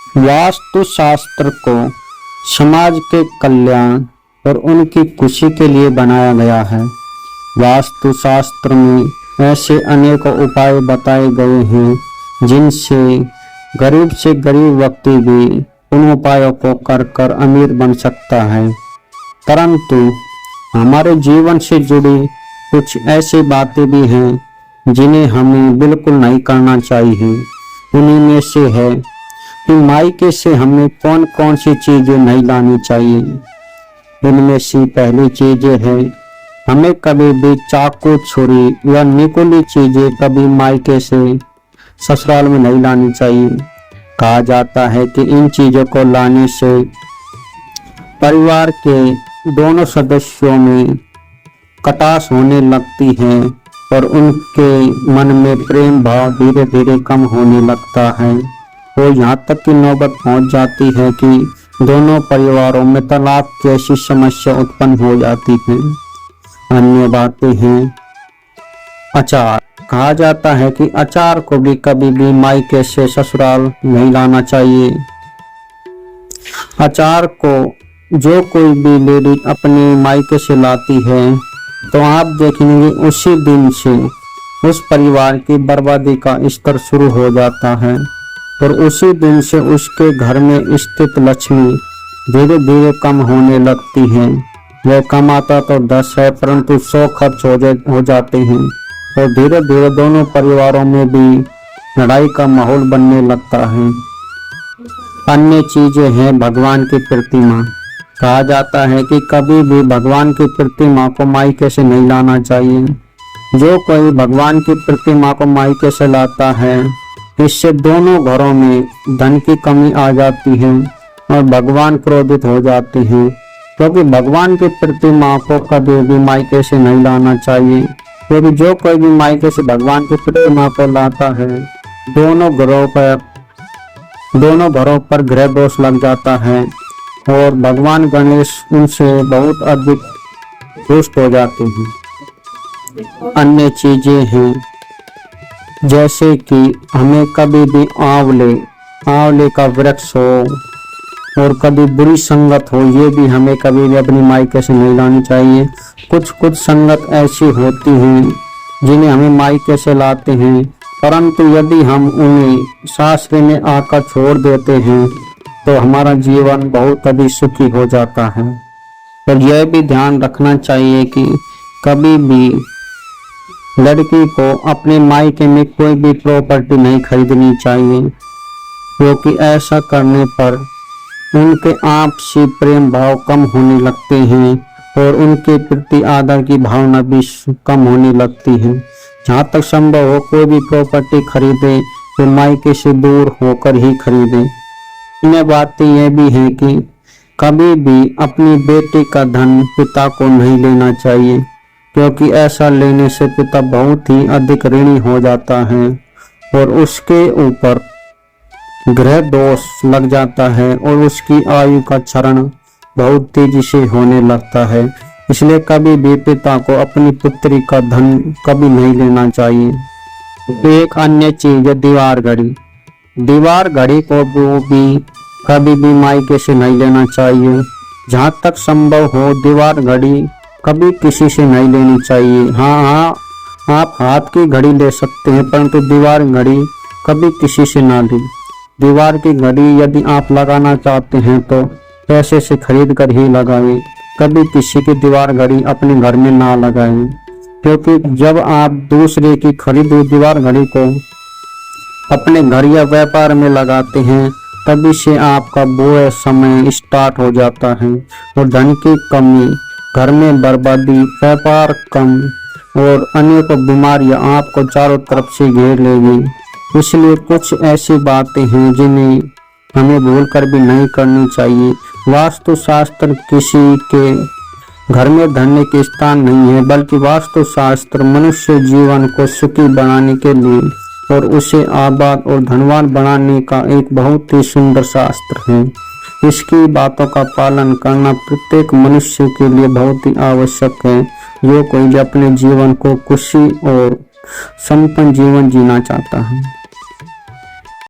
वास्तु शास्त्र को समाज के कल्याण और उनकी खुशी के लिए बनाया गया है। वास्तु शास्त्र में ऐसे अनेकों उपाय बताए गए हैं जिनसे गरीब से गरीब व्यक्ति भी उन उपायों को कर अमीर बन सकता है। परंतु हमारे जीवन से जुड़ी कुछ ऐसी बातें भी हैं जिन्हें हमें बिल्कुल नहीं करना चाहिए। उन्हीं में से है कि मायके से हमें कौन कौन सी चीजें नहीं लानी चाहिए। इनमें से पहली चीजें है, हमें कभी भी चाकू, छुरी या निकुली चीजें कभी मायके से ससुराल में नहीं लानी चाहिए। कहा जाता है कि इन चीजों को लाने से परिवार के दोनों सदस्यों में कटास होने लगती है और उनके मन में प्रेम भाव धीरे धीरे कम होने लगता है और यहाँ तक की नौबत पहुँच जाती है कि दोनों परिवारों में तलाक जैसी समस्या उत्पन्न हो जाती है। अन्य बातें हैं अचार। कहा जाता है कि अचार को भी कभी भी मायके से ससुराल नहीं लाना चाहिए। अचार को जो कोई भी लेडी अपने मायके से लाती है तो आप देखेंगे उसी दिन से उस परिवार की बर्बादी का स्तर शुरू हो जाता है और उसी दिन से उसके घर में स्थित लक्ष्मी धीरे धीरे कम होने लगती है। वह कमाता तो 10 है परंतु 100 खर्च हो जाते हैं और धीरे धीरे दोनों परिवारों में भी लड़ाई का माहौल बनने लगता है। अन्य चीजें हैं भगवान की प्रतिमा। कहा जाता है कि कभी भी भगवान की प्रतिमा को मायके से नहीं लाना चाहिए। जो कोई भगवान की प्रतिमा को मायके से लाता है इससे दोनों घरों में धन की कमी आ जाती है और भगवान क्रोधित हो जाते हैं, क्योंकि भगवान की प्रतिमा को कभी भी मायके से नहीं लाना चाहिए। क्योंकि जो कोई भी मायके से भगवान की प्रतिमा को लाता है दोनों घरों पर ग्रह दोष लग जाता है और भगवान गणेश उनसे बहुत अधिक रुष्ट हो जाते हैं। अन्य चीजें हैं जैसे कि हमें कभी भी आंवले का वृक्ष हो और कभी बुरी संगत हो, ये भी हमें कभी भी अपनी मायके से नहीं लानी चाहिए। कुछ संगत ऐसी होती हैं जिन्हें हमें मायके से लाते हैं, परंतु यदि हम उन्हें सासरे में आकर छोड़ देते हैं तो हमारा जीवन बहुत अधिक सुखी हो जाता है। और यह भी ध्यान रखना चाहिए कि कभी भी लड़की को अपने मायके में कोई भी प्रॉपर्टी नहीं खरीदनी चाहिए, क्योंकि ऐसा करने पर उनके आपसी प्रेम भाव कम होने लगते हैं और उनके प्रति आदर की भावना भी कम होने लगती है। जहाँ तक संभव हो कोई भी प्रॉपर्टी खरीदे तो मायके से दूर होकर ही खरीदे। अन्य बातें यह भी है कि कभी भी अपनी बेटी का धन पिता को नहीं लेना चाहिए, क्योंकि ऐसा लेने से पिता बहुत ही अधिक ऋणी हो जाता है और उसके ऊपर ग्रह दोष लग जाता है और उसकी आयु का क्षरण बहुत तेजी से होने लगता है। इसलिए कभी भी पिता को अपनी पुत्री का धन कभी नहीं लेना चाहिए। एक अन्य चीज है दीवार घड़ी। दीवार घड़ी को भी कभी भी मायके से नहीं लेना चाहिए। जहाँ तक संभव हो दीवार घड़ी कभी किसी से नहीं लेनी चाहिए। हाँ, आप हाथ की घड़ी ले सकते हैं परंतु दीवार घड़ी कभी किसी से ना लें। दीवार की घड़ी यदि आप लगाना चाहते हैं तो पैसे से खरीद कर ही लगाएं। कभी किसी की दीवार घड़ी अपने घर में ना लगाएं, क्योंकि जब आप दूसरे की खरीदी हुई दीवार घड़ी को अपने घर या व्यापार में लगाते हैं तभी से आपका बुरा समय स्टार्ट हो जाता है और धन की कमी, घर में बर्बादी, व्यापार कम और अनेकों बीमारियां आपको चारों तरफ से घेर लेगी। इसलिए कुछ ऐसी बातें हैं जिन्हें हमें भूल कर भी नहीं करनी चाहिए। वास्तु शास्त्र किसी के घर में धन के स्थान नहीं है, बल्कि वास्तु शास्त्र मनुष्य जीवन को सुखी बनाने के लिए और उसे आबाद और धनवान बनाने का एक बहुत ही सुंदर शास्त्र है। इसकी बातों का पालन करना प्रत्येक मनुष्य के लिए बहुत ही आवश्यक है, जो कोई भी अपने जीवन को खुशी और संपन्न जीवन जीना चाहता है।